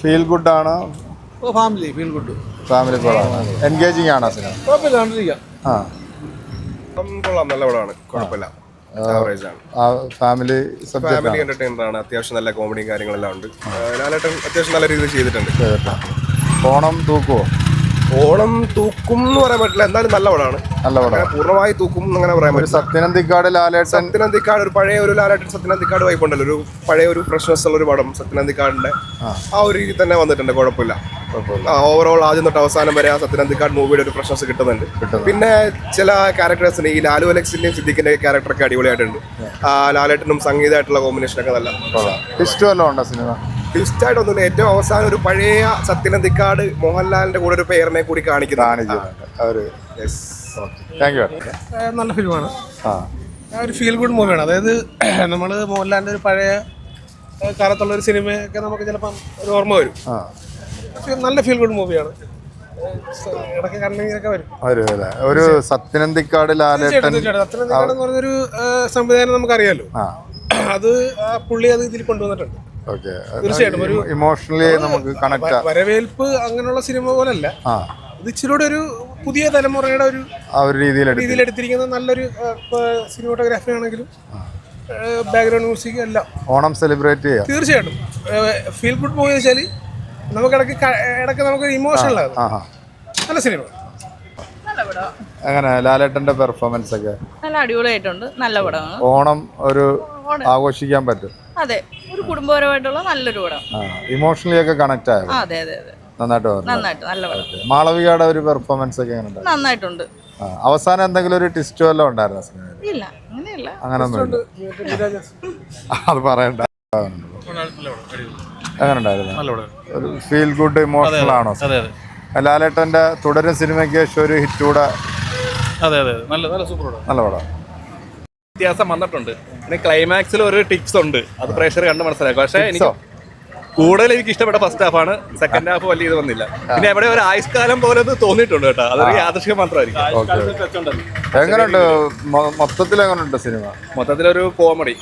Feel good ആണ്, family feel good, family പടമാണ്, engaging ആണ് സിനിമ. കുഴപ്പമില്ല, കണ്ടിരിക്കാം. കൊള്ളാം, നല്ല പടമാണ്, കുഴപ്പമില്ല, ആവറേജ് ആണ്. ഫാമിലി ഫാമിലി എന്റർടൈനർ ആണ്, അത്യാവശ്യം നല്ല കോമഡിയും കാര്യങ്ങളെല്ലാം ഉണ്ട്. ലാലേട്ടൻ അത്യാവശ്യം നല്ല രീതിയിൽ ചെയ്തിട്ടുണ്ട്. ഓണം തൂക്കുവോ? ഓണം തൂക്കും എന്ന് പറയാൻ പറ്റില്ല, എന്തായാലും നല്ല പടമാണ്. നല്ല പടം, പൂർണ്ണമായി തൂക്കും അങ്ങനെ പറയാൻ പറ്റില്ല. സത്യനന്ദിക്കാട് ലാലേട്ടൻ, സത്യനന്ദിക്കാട് ഒരു പഴയ ഒരു ലാലേട്ടൻ സത്യനന്ദിക്കാട് വൈബുണ്ടല്ലോ, ഒരു പഴയ ഒരു ഫ്രഷ്നെസ് ഉള്ള ഒരു പടം സത്യനന്ദിക്കാടിന്റെ ആ ഒരു രീതി തന്നെ വന്നിട്ടുണ്ട്. കുഴപ്പമില്ല. ഓവറോൾ ആദ്യം തൊട്ട് അവസാനം വരെ ആ സത്യനന്ദിക്കാട് മൂവിയുടെ ഒരു ഫ്രഷ്നെസ് കിട്ടുന്നുണ്ട്. പിന്നെ ചില ക്യാരക്ടേഴ്സിന് ഈ ലാലു അലക്സിന്റെയും സിദ്ദിഖിന്റെ ക്യാരക്ടറൊക്കെ അടിപൊളിയായിട്ടുണ്ട്. ലാലേട്ടനും സംഗീതമായിട്ടുള്ള കോമ്പിനേഷനൊക്കെ നല്ല ട്വിസ്റ്റ് വല്ലതും ഉണ്ടോ സിനിമ? ട്വിസ്റ്റായിട്ടൊന്നുമില്ല. ഏറ്റവും അവസാനം ഒരു പഴയ സത്യനന്ദിക്കാട് മോഹൻലാലിന്റെ കൂടെ ഒരു പേരിനെ കൂടി കാണിക്കുന്നു. നല്ല ഫിലിമാണ്, ഒരു ഫീൽ ഗുഡ് മൂവിയാണ്. അതായത് നമ്മൾ മോഹൻലാലിന്റെ ഒരു പഴയ കാലത്തുള്ള ഒരു സിനിമയൊക്കെ നമുക്ക് ചിലപ്പം ഒരു ഓർമ്മ വരും. നല്ല ഫീൽ ഗുഡ് മൂവിയാണ്. ഇടയ്ക്ക് കണ്ണിങ്ങൊക്കെ വരും. ഒരു സത്യനന്ദിക്കാട് ലാലേട്ടൻ സത്യനന്ദിക്കാട് എന്ന് പറഞ്ഞൊരു സംവിധാനം നമുക്കറിയാലോ, അത് പുള്ളി അത് ഇതിൽ കൊണ്ടുവന്നിട്ടുണ്ട്. തീർച്ചയായിട്ടും ഒരു ഇമോഷണലി നമുക്ക് കണക്ട്. വരവേൽപ്പ് അങ്ങനെയുള്ള സിനിമ പോലല്ല, ഇത് ഇച്ചിരൂടെ ഒരു പുതിയ തലമുറയുടെ ഒരു രീതിയിൽ എടുത്തിരിക്കുന്ന നല്ലൊരു സിനിമാറ്റോഗ്രാഫി ആണെങ്കിലും ബാക്ക്ഗ്രൗണ്ട് മ്യൂസിക് എല്ലാം ഓണം സെലിബ്രേറ്റ് ചെയ്യാം. തീർച്ചയായിട്ടും ഫീൽ ഗുഡ് മൂവി എന്ന് വെച്ചാൽ നമുക്ക് ഇടയ്ക്ക് നമുക്ക് ഇമോഷണൽ ആകും. നല്ല സിനിമ. എങ്ങനെ ലാലേട്ടന്റെ പെർഫോമൻസ് ഒക്കെ? നല്ല അടിപൊളിയായിട്ടുണ്ട്, നല്ല പടമാണ്. ഓണം ഒരു ആഘോഷിക്കാൻ പറ്റും. അതെ, ഒരു കുടുംബപരമായിട്ടുള്ള നല്ലൊരു പടം. ഇമോഷണലി ഒക്കെ കണക്ട് ആയത്. അതെ അതെ അതെ, നന്നായിട്ട് നല്ല പടം. മാളവികയുടെ ഒരു പെർഫോമൻസ് ഒക്കെ എങ്ങനെ? നന്നായിട്ടുണ്ട്. അവസാനം എന്തെങ്കിലും ഒരു ട്വിസ്റ്റ് വല്ലതും ഉണ്ടായിരുന്ന സിനിമ? ഇല്ല, അങ്ങനെയല്ല. അങ്ങനൊന്നുമില്ല, അത് പറയണ്ട. എങ്ങനെ ഉണ്ടായിരുന്നു? ഒരു ഫീൽ ഗുഡ് ഇമോഷണൽ ആണോ? ലാലേട്ടന്റെ തുടരും സിനിമയ്ക്ക് ശേഷം ഒരു ഹിറ്റ് കൂടെ. അതെ അതെ, നല്ല സൂപ്പർ പടം, നല്ല പടം. വ്യത്യാസം വന്നിട്ടുണ്ട്. പിന്നെ ക്ലൈമാക്സിൽ ഒരു ടിപ്സ് ഉണ്ട്, അത് പ്രേക്ഷകർ കണ്ട് മനസ്സിലാക്കും. പക്ഷേ എനിക്ക് കൂടുതൽ എനിക്ക് ഇഷ്ടപ്പെട്ട ഫസ്റ്റ് ഹാഫാണ്. സെക്കൻഡ് ഹാഫ് വലിയ ഇത് വന്നില്ല. പിന്നെ എവിടെ ഒരു ആയുഷ്കാലം പോലെ തോന്നിയിട്ടുണ്ട് കേട്ടോ, അതൊരു യാദൃശ്യം മാത്രമായിരിക്കും. എങ്ങനെയുണ്ട് മൊത്തത്തിൽ? എങ്ങനെയുണ്ട് സിനിമ? മൊത്തത്തിലൊരു കോമഡി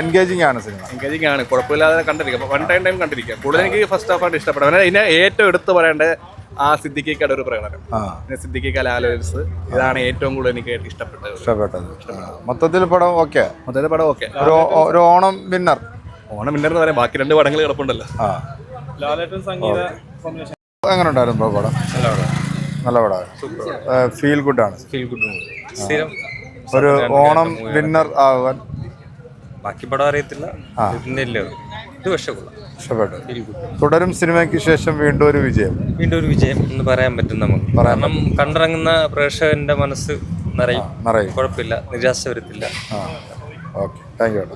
എൻഗേജിങ് ആണ് സിനിമ. എൻഗേജിങ് ആണ്, കുഴപ്പമില്ലാതെ കണ്ടിരിക്കാം. വൺ ടൈം കണ്ടിരിക്കാം. കൂടുതൽ എനിക്ക് ഫസ്റ്റ് ഹാഫാണ് ഇഷ്ടപ്പെട്ടത്. പിന്നെ ഇതിനെ ഏറ്റവും എടുത്ത് പറയേണ്ടത് ആ സിദ്ദിഖിക്കയുടെ ഒരു പ്രകടനം, സിദ്ദിഖിക്ക ലാലേഴ്സ്, ഇതാണ് ഏറ്റവും കൂടുതൽ എനിക്ക് ഇഷ്ടപ്പെട്ടത്. മൊത്തത്തിൽ പടം ഓക്കെ. ഒരു ഓണം വിന്നർ എന്ന് പറയാം. ബാക്കി രണ്ട് പടങ്ങൾ കിടപ്പുണ്ടല്ലോ. ലാലേട്ടൻ സംഗീത എങ്ങനെ ഉണ്ടായിരുന്നു പടം? നല്ല പടം, ഫീൽ ഗുഡ് ആണ്. ഒരു ഓണം വിന്നർ ആവാൻ. ബാക്കി പടം അറിയത്തില്ല, ഇഷ്ടപ്പെട്ടു. തുടരും സിനിമയ്ക്ക് ശേഷം വീണ്ടും ഒരു വിജയം എന്ന് പറയാൻ പറ്റും നമുക്ക്. കാരണം കണ്ടിറങ്ങുന്ന പ്രേക്ഷകന്റെ മനസ്സ് നിറയും. കുഴപ്പമില്ല, നിരാശ വരത്തില്ല. Okay, thank you.